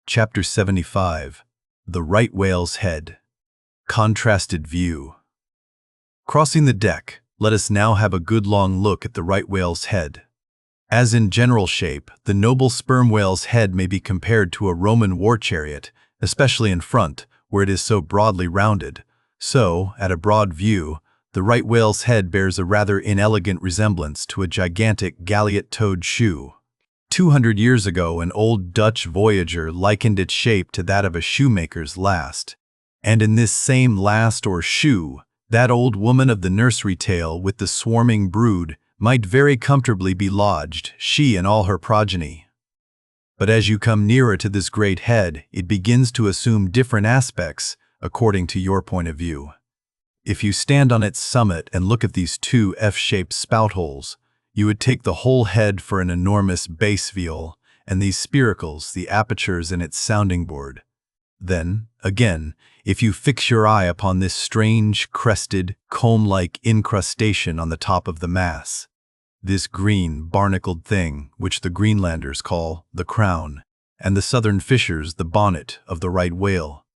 Chapter 75. The Right Whale's Head. Contrasted View. Crossing the deck, let us now have a good long look at the right whale's head. As in general shape, the noble sperm whale's head may be compared to a Roman war chariot, especially in front, where it is so broadly rounded. So, at a broad view, the right whale's head bears a rather inelegant resemblance to a gigantic galliot-toed shoe. 200 years ago, an old Dutch voyager likened its shape to that of a shoemaker's last. And in this same last or shoe, that old woman of the nursery tale with the swarming brood might very comfortably be lodged, she and all her progeny. But as you come nearer to this great head, it begins to assume different aspects according to your point of view. If you stand on its summit and look at these two F-shaped spout holes, you would take the whole head for an enormous bass viol, and these spiracles the apertures in its sounding board. Then, again, if you fix your eye upon this strange, crested, comb-like incrustation on the top of the mass, this green, barnacled thing which the Greenlanders call the crown, and the southern fishers the bonnet of the right whale,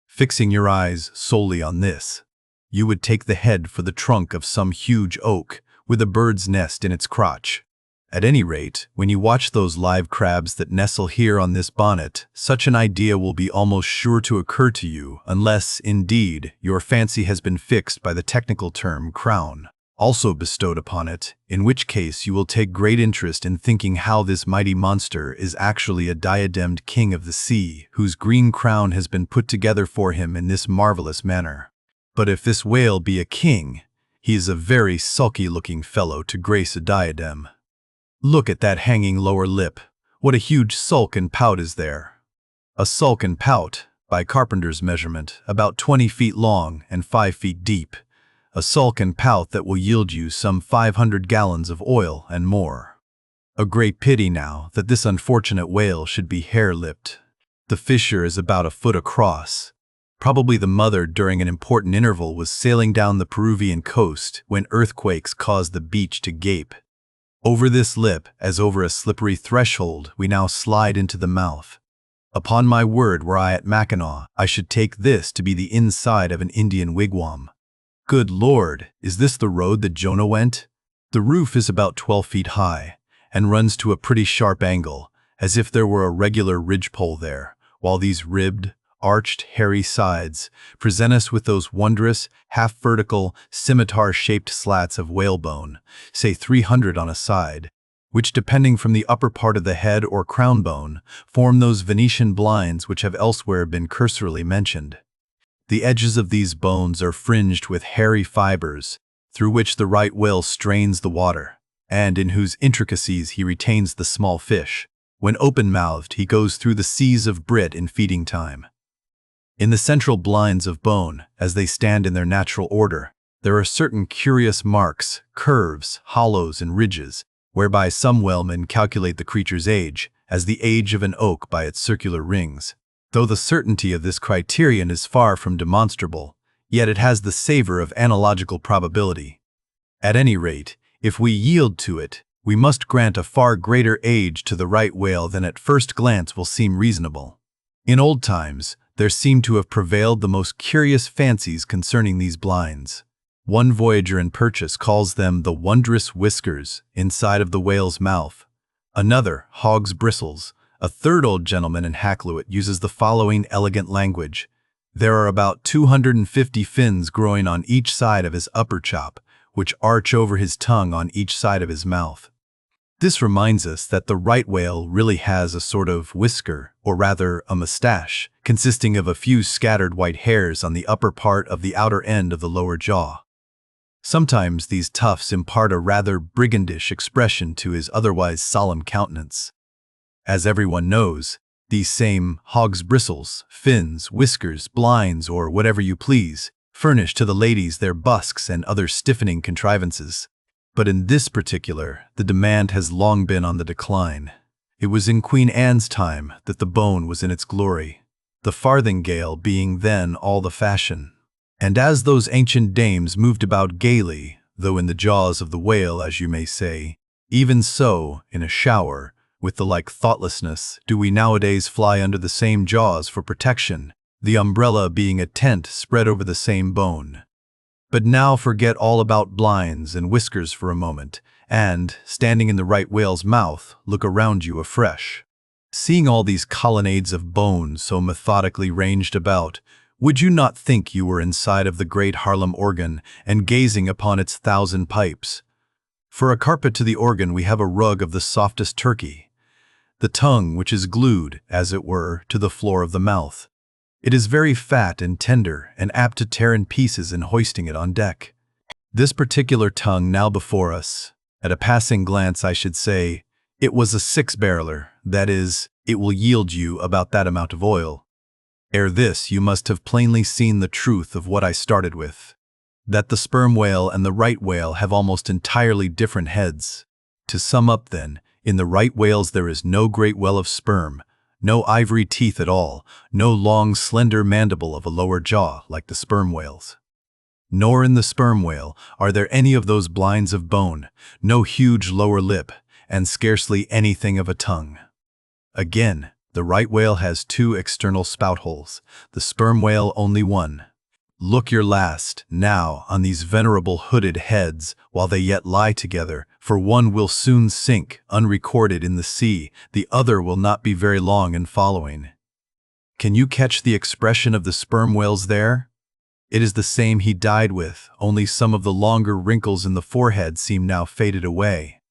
fixing your eyes solely on this, you would take the head for the trunk of some huge oak, with a bird's nest in its crotch. At any rate, when you watch those live crabs that nestle here on this bonnet, such an idea will be almost sure to occur to you, unless, indeed, your fancy has been fixed by the technical term crown, also bestowed upon it, in which case you will take great interest in thinking how this mighty monster is actually a diademed king of the sea, whose green crown has been put together for him in this marvelous manner. But if this whale be a king, he is a very sulky-looking fellow to grace a diadem. Look at that hanging lower lip. What a huge sulk and pout is there. A sulk and pout, by carpenter's measurement, about 20 feet long and 5 feet deep. A sulk and pout that will yield you some 500 gallons of oil and more. A great pity now that this unfortunate whale should be hair-lipped. The fissure is about a foot across. Probably the mother during an important interval was sailing down the Peruvian coast when earthquakes caused the beach to gape. Over this lip, as over a slippery threshold, we now slide into the mouth. Upon my word, were I at Mackinac, I should take this to be the inside of an Indian wigwam. Good Lord, is this the road that Jonah went? The roof is about 12 feet high, and runs to a pretty sharp angle, as if there were a regular ridgepole there, while these ribbed, arched, hairy sides present us with those wondrous, half-vertical, scimitar-shaped slats of whalebone, say 300 on a side, which, depending from the upper part of the head or crown bone, form those Venetian blinds which have elsewhere been cursorily mentioned. The edges of these bones are fringed with hairy fibers, through which the right whale strains the water, and in whose intricacies he retains the small fish. When open-mouthed, he goes through the seas of brit in feeding time. In the central blinds of bone, as they stand in their natural order, there are certain curious marks, curves, hollows, and ridges, whereby some whalemen calculate the creature's age, as the age of an oak by its circular rings. Though the certainty of this criterion is far from demonstrable, yet it has the savor of analogical probability. At any rate, if we yield to it, we must grant a far greater age to the right whale than at first glance will seem reasonable. In old times, there seem to have prevailed the most curious fancies concerning these blinds. One voyager in Purchas calls them the wondrous whiskers inside of the whale's mouth. Another, hog's bristles. A third old gentleman in Hakluyt uses the following elegant language. There are about 250 fins growing on each side of his upper chop, which arch over his tongue on each side of his mouth. This reminds us that the right whale really has a sort of whisker, or rather a mustache, consisting of a few scattered white hairs on the upper part of the outer end of the lower jaw. Sometimes these tufts impart a rather brigandish expression to his otherwise solemn countenance. As everyone knows, these same hog's bristles, fins, whiskers, blinds, or whatever you please, furnish to the ladies their busks and other stiffening contrivances. But in this particular, the demand has long been on the decline. It was in Queen Anne's time that the bone was in its glory, the farthingale being then all the fashion. And as those ancient dames moved about gaily, though in the jaws of the whale, as you may say, even so, in a shower, with the like thoughtlessness do we nowadays fly under the same jaws for protection, the umbrella being a tent spread over the same bone. But now forget all about blinds and whiskers for a moment, and, standing in the right whale's mouth, look around you afresh. Seeing all these colonnades of bone so methodically ranged about, would you not think you were inside of the great Harlem organ and gazing upon its 1,000 pipes? For a carpet to the organ we have a rug of the softest turkey, the tongue which is glued, as it were, to the floor of the mouth. It is very fat and tender and apt to tear in pieces in hoisting it on deck. This particular tongue now before us, at a passing glance I should say, it was a 6-barreler, that is, it will yield you about that amount of oil. Ere this you must have plainly seen the truth of what I started with, that the sperm whale and the right whale have almost entirely different heads. To sum up then, in the right whales there is no great well of sperm, no ivory teeth at all, no long slender mandible of a lower jaw like the sperm whales. Nor in the sperm whale are there any of those blinds of bone, no huge lower lip, and scarcely anything of a tongue. Again, the right whale has 2 external spout holes, the sperm whale only 1. Look your last, now, on these venerable hooded heads while they yet lie together, for one will soon sink, unrecorded in the sea, the other will not be very long in following. Can you catch the expression of the sperm whales there? It is the same he died with, only some of the longer wrinkles in the forehead seem now faded away.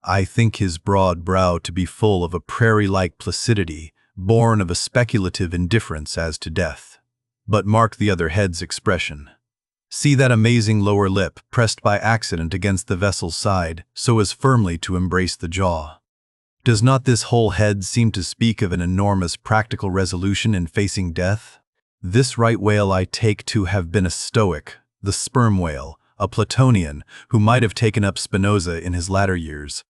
I think his broad brow to be full of a prairie-like placidity, born of a speculative indifference as to death. But mark the other head's expression. See that amazing lower lip pressed by accident against the vessel's side, so as firmly to embrace the jaw. Does not this whole head seem to speak of an enormous practical resolution in facing death? This right whale I take to have been a Stoic, the sperm whale, a Platonian, who might have taken up Spinoza in his latter years,